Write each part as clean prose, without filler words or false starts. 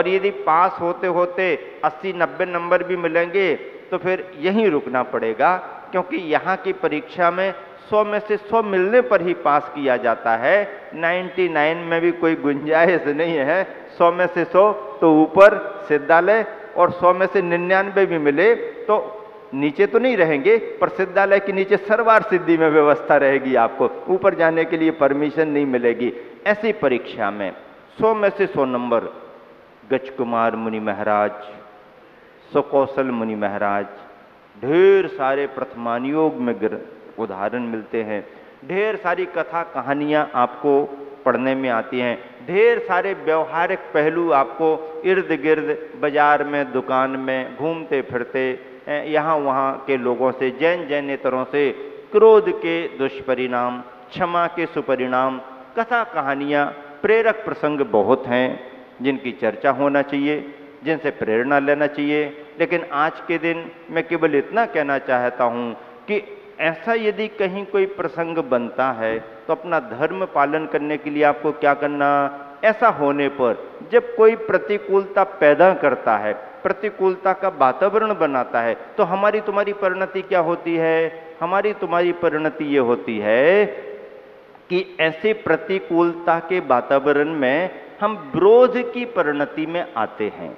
और यदि पास होते होते 80-90 नंबर भी मिलेंगे तो फिर यहीं रुकना पड़ेगा, क्योंकि यहाँ की परीक्षा में 100 में से 100 मिलने पर ही पास किया जाता है। 99 में भी कोई गुंजाइश नहीं है। 100 में से 100 तो ऊपर सिद्धालय, और 100 में से 99 भी मिले तो नीचे तो नहीं रहेंगे, पर सिद्धालय के नीचे सरवार सिद्धि में व्यवस्था रहेगी, आपको ऊपर जाने के लिए परमिशन नहीं मिलेगी। ऐसी परीक्षा में 100 में से 100 नंबर गजकुमार मुनि महाराज, सुकौशल मुनि महाराज, ढेर सारे प्रथमानुयोग में उदाहरण मिलते हैं, ढेर सारी कथा कहानियाँ आपको पढ़ने में आती हैं, ढेर सारे व्यवहारिक पहलू आपको इर्द गिर्द बाजार में, दुकान में घूमते फिरते यहाँ वहाँ के लोगों से, जैन जैनेतरों से क्रोध के दुष्परिणाम, क्षमा के सुपरिणाम, कथा कहानियाँ, प्रेरक प्रसंग बहुत हैं जिनकी चर्चा होना चाहिए, जिनसे प्रेरणा लेना चाहिए। लेकिन आज के दिन मैं केवल इतना कहना चाहता हूँ कि ऐसा यदि कहीं कोई प्रसंग बनता है तो अपना धर्म पालन करने के लिए आपको क्या करना, ऐसा होने पर जब कोई प्रतिकूलता पैदा करता है, प्रतिकूलता का वातावरण बनाता है, तो हमारी तुम्हारी परिणति क्या होती है? हमारी तुम्हारी परिणति ये होती है कि ऐसे प्रतिकूलता के वातावरण में हम विरोध की परिणति में आते हैं,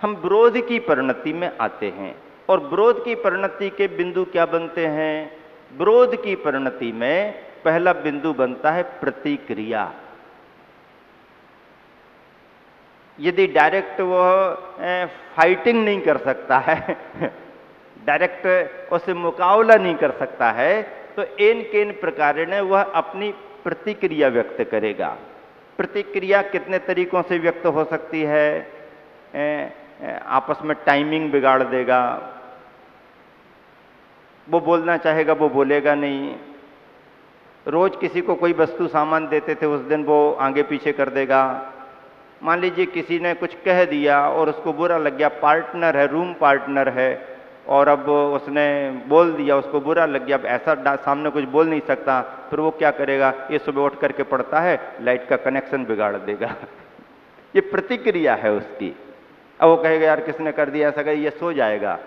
हम विरोध की परिणति में आते हैं। और विरोध की परिणति के बिंदु क्या बनते हैं? विरोध की परिणति में पहला बिंदु बनता है प्रतिक्रिया। यदि डायरेक्ट वह फाइटिंग नहीं कर सकता है, डायरेक्ट उससे मुकाबला नहीं कर सकता है, तो इन किन प्रकार ने वह अपनी प्रतिक्रिया व्यक्त करेगा। प्रतिक्रिया कितने तरीकों से व्यक्त हो सकती है? आपस में टाइमिंग बिगाड़ देगा, वो बोलना चाहेगा वो बोलेगा नहीं, रोज किसी को कोई वस्तु सामान देते थे उस दिन वो आगे पीछे कर देगा। मान लीजिए किसी ने कुछ कह दिया और उसको बुरा लग गया, पार्टनर है, रूम पार्टनर है, और अब उसने बोल दिया, उसको बुरा लग गया, अब ऐसा सामने कुछ बोल नहीं सकता, फिर वो क्या करेगा? ये सुबह उठ करके पड़ता है, लाइट का कनेक्शन बिगाड़ देगा। ये प्रतिक्रिया है उसकी। अब वो कहेगा यार किसने कर दिया ऐसा, ये सो जाएगा।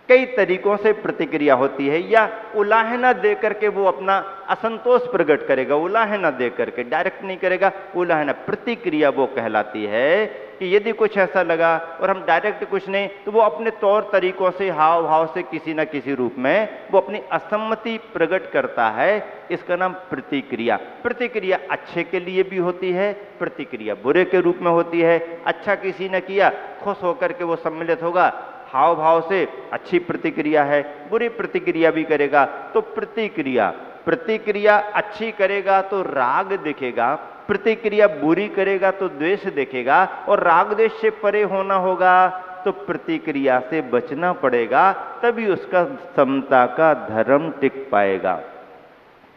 कई तरीकों से प्रतिक्रिया होती है, या उलाहना दे करके वो अपना असंतोष प्रकट करेगा, उलाहना दे करके, डायरेक्ट नहीं करेगा, उलाहना। प्रतिक्रिया वो कहलाती है कि यदि कुछ ऐसा लगा और हम डायरेक्ट कुछ नहीं, तो वो अपने तौर तरीकों से, हाव भाव से, किसी न किसी रूप में वो अपनी असम्मति प्रकट करता है। इसका नाम प्रतिक्रिया। प्रतिक्रिया अच्छे के लिए भी होती है, प्रतिक्रिया बुरे के रूप में होती है। अच्छा किसी ने किया, खुश होकर के वो सम्मिलित होगा, हाव भाव से अच्छी प्रतिक्रिया है, बुरी प्रतिक्रिया भी करेगा तो प्रतिक्रिया। प्रतिक्रिया अच्छी करेगा तो राग दिखेगा, प्रतिक्रिया बुरी करेगा तो द्वेष दिखेगा, और राग द्वेष से परे होना होगा तो प्रतिक्रिया से बचना पड़ेगा, तभी उसका समता का धर्म टिक पाएगा।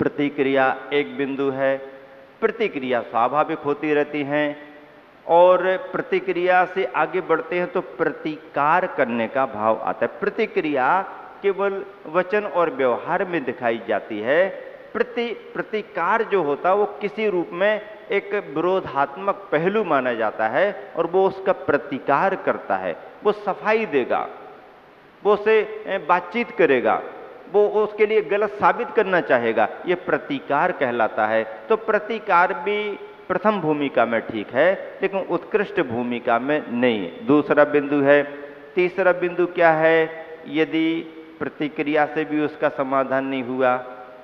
प्रतिक्रिया एक बिंदु है। प्रतिक्रिया स्वाभाविक होती रहती हैं, और प्रतिक्रिया से आगे बढ़ते हैं तो प्रतिकार करने का भाव आता है। प्रतिक्रिया केवल वचन और व्यवहार में दिखाई जाती है। प्रतिकार जो होता है वो किसी रूप में एक विरोधात्मक पहलू माना जाता है, और वो उसका प्रतिकार करता है, वो सफाई देगा, वो उसे बातचीत करेगा, वो उसके लिए गलत साबित करना चाहेगा, ये प्रतिकार कहलाता है। तो प्रतिकार भी प्रथम भूमिका में ठीक है, लेकिन उत्कृष्ट भूमिका में नहीं। दूसरा बिंदु है। तीसरा बिंदु क्या है? यदि प्रतिक्रिया से भी उसका समाधान नहीं हुआ,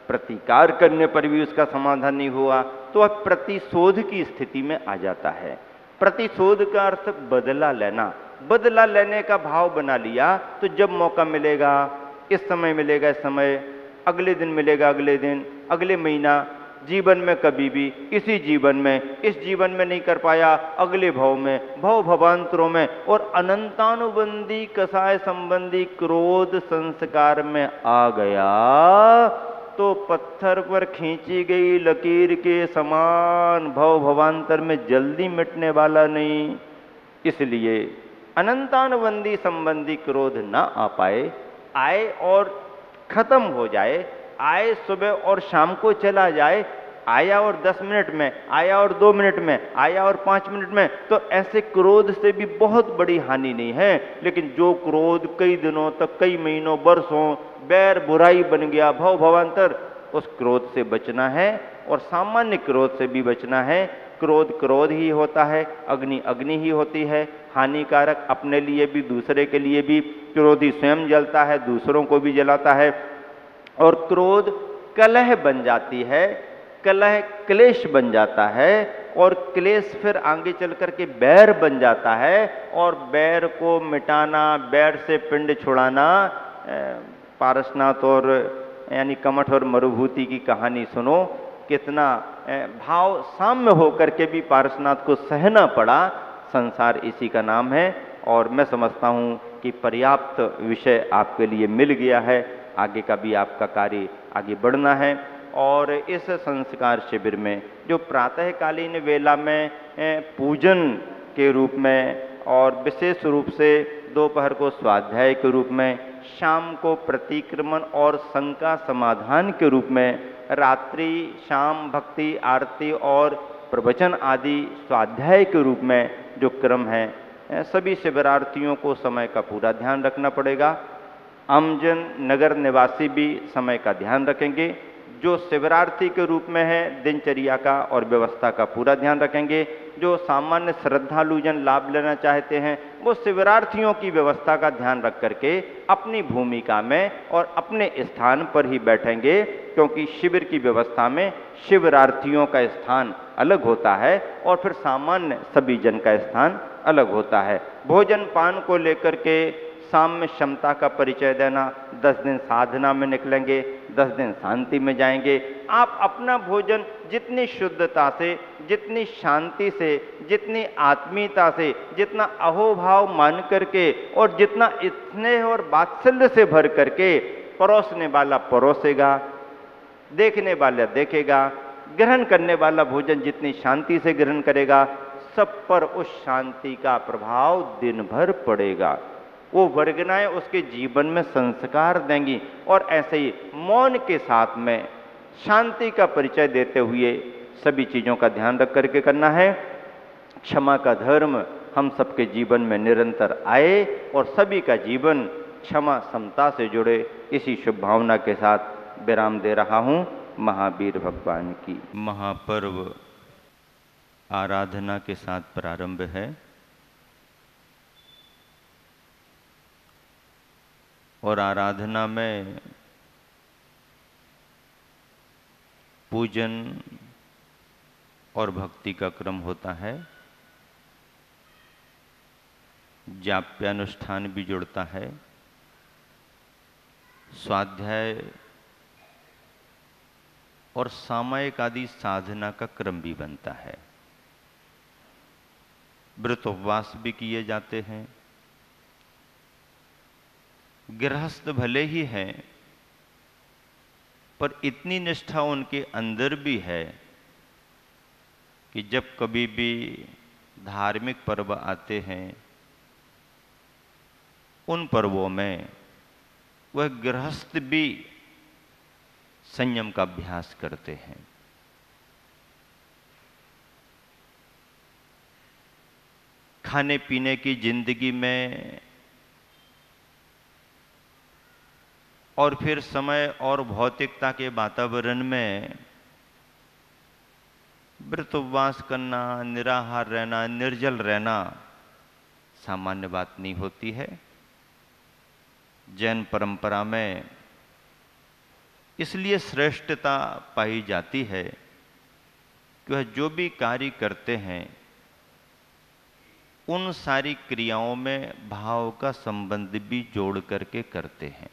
प्रतिकार करने पर भी उसका समाधान नहीं हुआ, तो वह प्रतिशोध की स्थिति में आ जाता है। प्रतिशोध का अर्थ बदला लेना। बदला लेने का भाव बना लिया तो जब मौका मिलेगा, इस समय मिलेगा इस समय, अगले दिन मिलेगा अगले दिन, अगले महीना, जीवन में कभी भी, इसी जीवन में, इस जीवन में नहीं कर पाया, अगले भव में, भव भवांतरों में, और अनंतानुबंधी कसाय संबंधी क्रोध संस्कार में आ गया तो पत्थर पर खींची गई लकीर के समान भव भवांतर में जल्दी मिटने वाला नहीं। इसलिए अनंतानुबंधी संबंधी क्रोध ना आ पाए, आए और खत्म हो जाए, आए सुबह और शाम को चला जाए, आया और 10 मिनट में, आया और 2 मिनट में, आया और 5 मिनट में, तो ऐसे क्रोध से भी बहुत बड़ी हानि नहीं है। लेकिन जो क्रोध कई दिनों तक, कई महीनों, बरसों बैर बुराई बन गया, भव भवांतर, उस क्रोध से बचना है और सामान्य क्रोध से भी बचना है। क्रोध क्रोध ही होता है, अग्नि अग्नि ही होती है, हानिकारक अपने लिए भी दूसरे के लिए भी। क्रोधी स्वयं जलता है, दूसरों को भी जलाता है। और क्रोध कलह बन जाती है, कलह क्लेश बन जाता है, और क्लेश फिर आगे चल करके बैर बन जाता है। और बैर को मिटाना, बैर से पिंड छुड़ाना, पारसनाथ और यानी कमठ और मरुभूति की कहानी सुनो, कितना भाव साम्य होकर के भी पारसनाथ को सहना पड़ा। संसार इसी का नाम है। और मैं समझता हूँ कि पर्याप्त विषय आपके लिए मिल गया है। आगे का भी आपका कार्य आगे बढ़ना है। और इस संस्कार शिविर में जो प्रातःकालीन वेला में पूजन के रूप में, और विशेष रूप से दोपहर को स्वाध्याय के रूप में, शाम को प्रतिक्रमण और शंका समाधान के रूप में, रात्रि शाम भक्ति आरती और प्रवचन आदि स्वाध्याय के रूप में जो क्रम है, सभी शिविरार्थियों को समय का पूरा ध्यान रखना पड़ेगा। आमजन नगर निवासी भी समय का ध्यान रखेंगे। जो शिविरार्थी के रूप में है, दिनचर्या का और व्यवस्था का पूरा ध्यान रखेंगे। जो सामान्य श्रद्धालुजन लाभ लेना चाहते हैं, वो शिविरार्थियों की व्यवस्था का ध्यान रख करके अपनी भूमिका में और अपने स्थान पर ही बैठेंगे, क्योंकि शिविर की व्यवस्था में शिविरार्थियों का स्थान अलग होता है और फिर सामान्य सभी जन का स्थान अलग होता है। भोजन पान को लेकर के साम्य क्षमता का परिचय देना। 10 दिन साधना में निकलेंगे, 10 दिन शांति में जाएंगे। आप अपना भोजन जितनी शुद्धता से, जितनी शांति से, जितनी आत्मीयता से, जितना अहोभाव मान करके और जितना स्नेह और वात्सल्य से भर करके परोसने वाला परोसेगा, देखने वाला देखेगा, ग्रहण करने वाला भोजन जितनी शांति से ग्रहण करेगा, सब पर उस शांति का प्रभाव दिन भर पड़ेगा। वो वर्गनाएं उसके जीवन में संस्कार देंगी। और ऐसे ही मौन के साथ में शांति का परिचय देते हुए सभी चीज़ों का ध्यान रख करके करना है। क्षमा का धर्म हम सबके जीवन में निरंतर आए और सभी का जीवन क्षमा समता से जुड़े, इसी शुभ भावना के साथ विराम दे रहा हूँ। महावीर भगवान की। महापर्व आराधना के साथ प्रारंभ है और आराधना में पूजन और भक्ति का क्रम होता है। जाप्यानुष्ठान भी जुड़ता है, स्वाध्याय और सामायिक आदि साधना का क्रम भी बनता है। व्रत उपवास भी किए जाते हैं। गृहस्थ भले ही हैं, पर इतनी निष्ठा उनके अंदर भी है कि जब कभी भी धार्मिक पर्व आते हैं, उन पर्वों में वह गृहस्थ भी संयम का अभ्यास करते हैं। खाने पीने की जिंदगी में और फिर समय और भौतिकता के वातावरण में व्रत उपवास करना, निराहार रहना, निर्जल रहना सामान्य बात नहीं होती है। जैन परंपरा में इसलिए श्रेष्ठता पाई जाती है कि वह जो भी कार्य करते हैं उन सारी क्रियाओं में भाव का संबंध भी जोड़ करके करते हैं।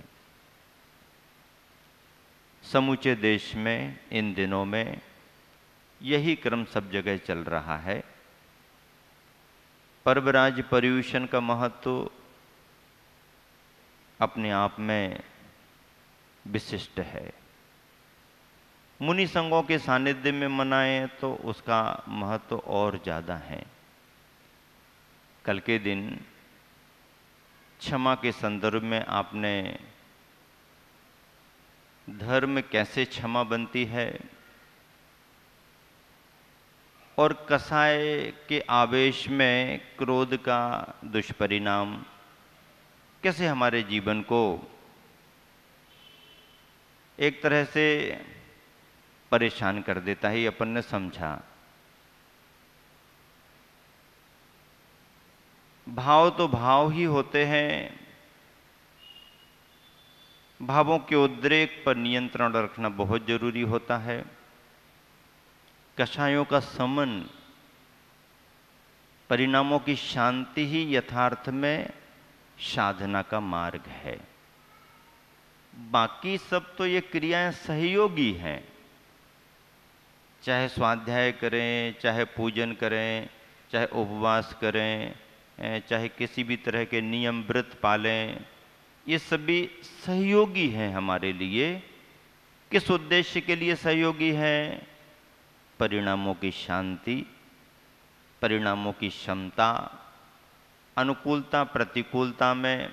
समूचे देश में इन दिनों में यही क्रम सब जगह चल रहा है। पर्वराज पर्यूषण का महत्व अपने आप में विशिष्ट है। मुनि संघों के सानिध्य में मनाएं तो उसका महत्व और ज़्यादा है। कल के दिन क्षमा के संदर्भ में आपने धर्म कैसे क्षमा बनती है, और कसाय के आवेश में क्रोध का दुष्परिणाम कैसे हमारे जीवन को एक तरह से परेशान कर देता है, ये अपन ने समझा। भाव तो भाव ही होते हैं, भावों के उद्रेक पर नियंत्रण रखना बहुत जरूरी होता है। कषायों का समन, परिणामों की शांति ही यथार्थ में साधना का मार्ग है। बाकी सब तो ये क्रियाएं सहयोगी हैं, चाहे स्वाध्याय करें, चाहे पूजन करें, चाहे उपवास करें, चाहे किसी भी तरह के नियम व्रत पालें, ये सभी सहयोगी हैं हमारे लिए। किस उद्देश्य के लिए सहयोगी हैं? परिणामों की शांति, परिणामों की क्षमता, अनुकूलता प्रतिकूलता में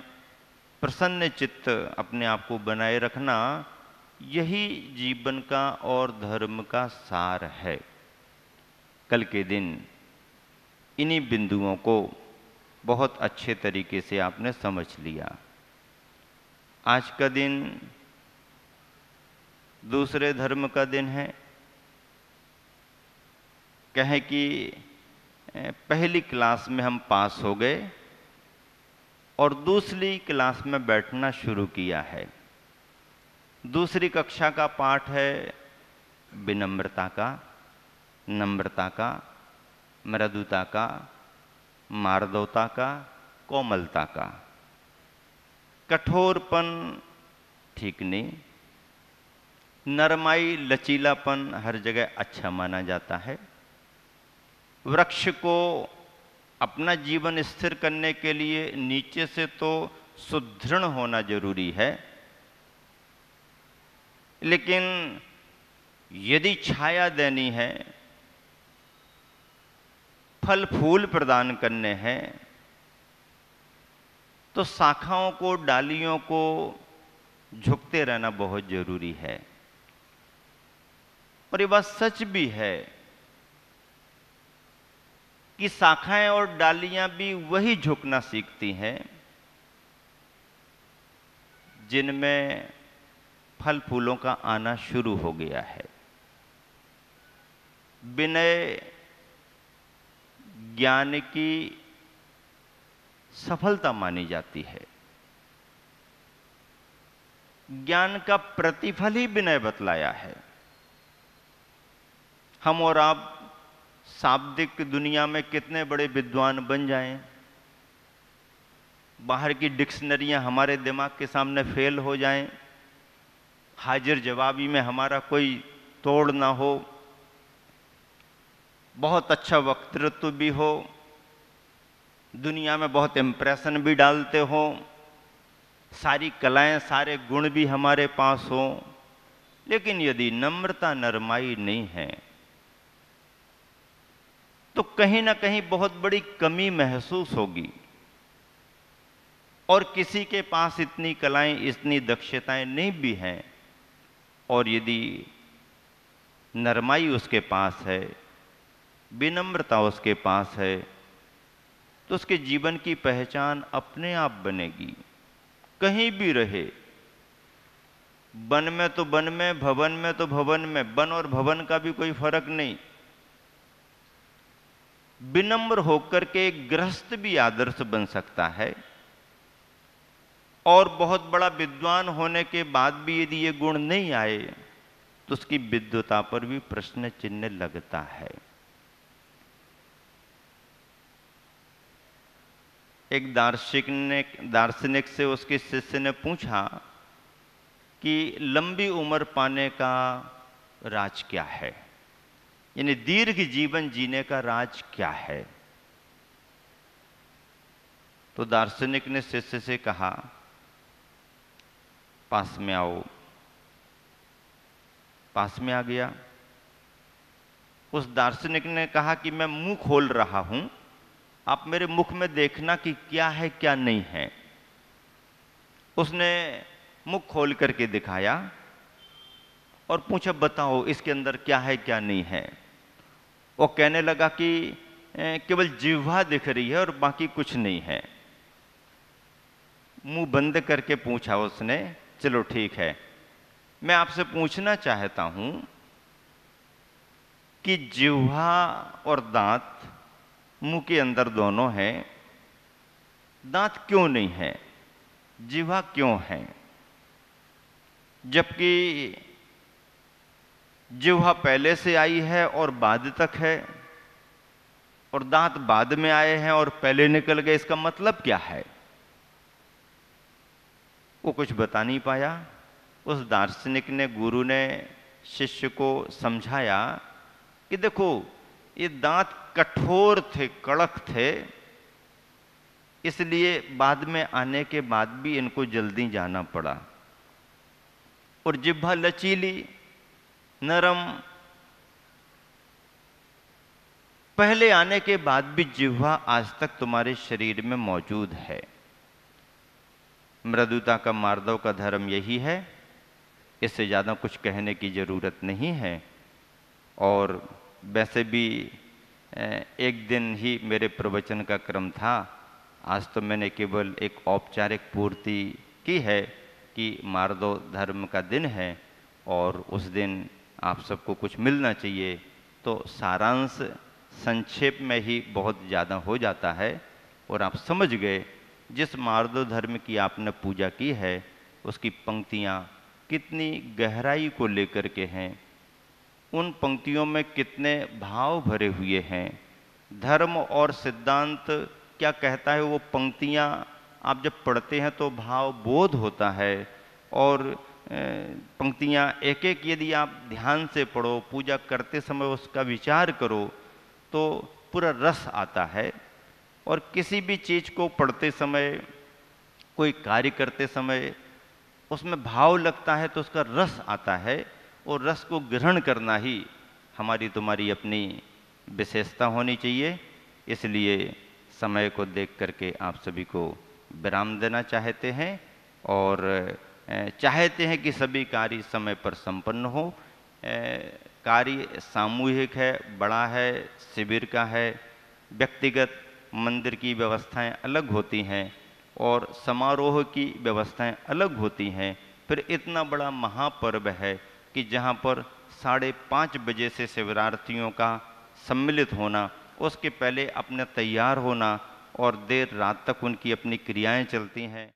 प्रसन्न चित्त अपने आप को बनाए रखना, यही जीवन का और धर्म का सार है। कल के दिन इन्हीं बिंदुओं को बहुत अच्छे तरीके से आपने समझ लिया। आज का दिन दूसरे धर्म का दिन है। कहें कि पहली क्लास में हम पास हो गए और दूसरी क्लास में बैठना शुरू किया है। दूसरी कक्षा का पाठ है विनम्रता का, नम्रता का, मृदुता का, मार्दवता का, कोमलता का। कठोरपन ठीक नहीं, नरमाई लचीलापन हर जगह अच्छा माना जाता है। वृक्ष को अपना जीवन स्थिर करने के लिए नीचे से तो सुदृढ़ होना जरूरी है, लेकिन यदि छाया देनी है, फल फूल प्रदान करने हैं, तो शाखाओं को, डालियों को झुकते रहना बहुत जरूरी है। और ये बात सच भी है कि शाखाएं और डालियां भी वही झुकना सीखती हैं जिनमें फल फूलों का आना शुरू हो गया है। विनय ज्ञान की सफलता मानी जाती है। ज्ञान का प्रतिफल ही विनय बतलाया है। हम और आप शाब्दिक दुनिया में कितने बड़े विद्वान बन जाएं, बाहर की डिक्शनरियां हमारे दिमाग के सामने फेल हो जाएं, हाजिर जवाबी में हमारा कोई तोड़ ना हो, बहुत अच्छा वक्तृत्व भी हो, दुनिया में बहुत इम्प्रेशन भी डालते हो, सारी कलाएं, सारे गुण भी हमारे पास हो, लेकिन यदि नम्रता नरमाई नहीं है तो कहीं ना कहीं बहुत बड़ी कमी महसूस होगी। और किसी के पास इतनी कलाएं, इतनी दक्षताएं नहीं भी हैं, और यदि नरमाई उसके पास है, विनम्रता उसके पास है, तो उसके जीवन की पहचान अपने आप बनेगी। कहीं भी रहे, वन में तो वन में, भवन में तो भवन में, वन और भवन का भी कोई फर्क नहीं। विनम्र होकर के एक गृहस्थ भी आदर्श बन सकता है, और बहुत बड़ा विद्वान होने के बाद भी यदि ये गुण नहीं आए तो उसकी विद्वता पर भी प्रश्न चिन्ह लगता है। एक दार्शनिक से उसके शिष्य ने पूछा कि लंबी उम्र पाने का राज क्या है, यानी दीर्घ जीवन जीने का राज क्या है। तो दार्शनिक ने शिष्य से कहा, पास में आओ। पास में आ गया। उस दार्शनिक ने कहा कि मैं मुंह खोल रहा हूं, आप मेरे मुख में देखना कि क्या है क्या नहीं है। उसने मुख खोल करके दिखाया और पूछा, बताओ इसके अंदर क्या है क्या नहीं है। वो कहने लगा कि केवल जिह्वा दिख रही है और बाकी कुछ नहीं है। मुंह बंद करके पूछा उसने, चलो ठीक है, मैं आपसे पूछना चाहता हूं कि जिह्वा और दांत मुंह के अंदर दोनों हैं, दांत क्यों नहीं है, जिह्वा क्यों है, जबकि जिह्वा पहले से आई है और बाद तक है और दांत बाद में आए हैं और पहले निकल गए, इसका मतलब क्या है? वो कुछ बता नहीं पाया। उस दार्शनिक ने, गुरु ने शिष्य को समझाया कि देखो, ये दांत कठोर थे, कड़क थे, इसलिए बाद में आने के बाद भी इनको जल्दी जाना पड़ा। और जिह्वा लचीली, नरम, पहले आने के बाद भी जिह्वा आज तक तुम्हारे शरीर में मौजूद है। मृदुता का, मार्दव का धर्म यही है, इससे ज़्यादा कुछ कहने की ज़रूरत नहीं है। और वैसे भी एक दिन ही मेरे प्रवचन का क्रम था, आज तो मैंने केवल एक औपचारिक पूर्ति की है कि मार्दव धर्म का दिन है और उस दिन आप सबको कुछ मिलना चाहिए, तो सारांश संक्षेप में ही बहुत ज़्यादा हो जाता है और आप समझ गए जिस मार्दव धर्म की आपने पूजा की है उसकी पंक्तियाँ कितनी गहराई को लेकर के हैं, उन पंक्तियों में कितने भाव भरे हुए हैं। धर्म और सिद्धांत क्या कहता है, वो पंक्तियाँ आप जब पढ़ते हैं तो भाव बोध होता है और पंक्तियाँ एक एक यदि आप ध्यान से पढ़ो, पूजा करते समय उसका विचार करो तो पूरा रस आता है। और किसी भी चीज़ को पढ़ते समय, कोई कार्य करते समय उसमें भाव लगता है तो उसका रस आता है और रस को ग्रहण करना ही हमारी तुम्हारी अपनी विशेषता होनी चाहिए। इसलिए समय को देख करके आप सभी को विराम देना चाहते हैं और चाहते हैं कि सभी कार्य समय पर संपन्न हो। कार्य सामूहिक है, बड़ा है, शिविर का है, व्यक्तिगत मंदिर की व्यवस्थाएं अलग होती हैं और समारोह की व्यवस्थाएं अलग होती हैं। फिर इतना बड़ा महापर्व है कि जहाँ पर 5:30 बजे से शिवरार्थियों का सम्मिलित होना, उसके पहले अपने तैयार होना और देर रात तक उनकी अपनी क्रियाएं चलती हैं।